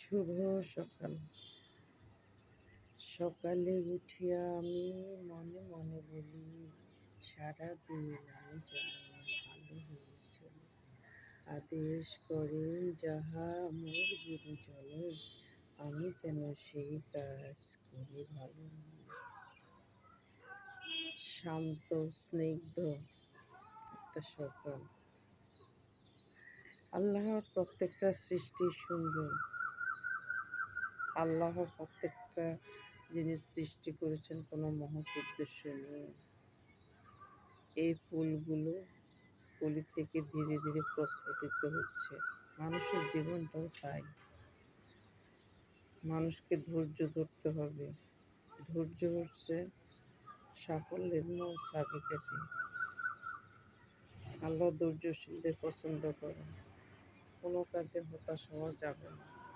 শুভ সকাল। সকালে উঠিয়া আমি মনে মনে বলি, সারাদিন আমি যেন ভালো হয়ে চলি। আদেশ করেন যাহা মোর গুরুজনে, আমি যেন সেই কাজ করি ভালো। শান্ত স্নিগ্ধ একটা সকাল। আল্লাহর প্রত্যেকটা সৃষ্টি সুন্দর। আল্লাহ প্রত্যেকটা জিনিস সৃষ্টি করেছেন কোনো মহৎ উদ্দেশ্য নিয়ে। এই ফুলগুলো কলি থেকে ধীরে ধীরে প্রস্ফুটিত হচ্ছে। মানুষের জীবনটাও তাই। মানুষকে ধৈর্য ধরতে হবে। ধৈর্য হচ্ছে সাফল্যের মূল চাবিকাঠি। আল্লাহ ধৈর্যশীলদের পছন্দ করেন। কোনো কাজে হতাশ হওয়া যাবে না।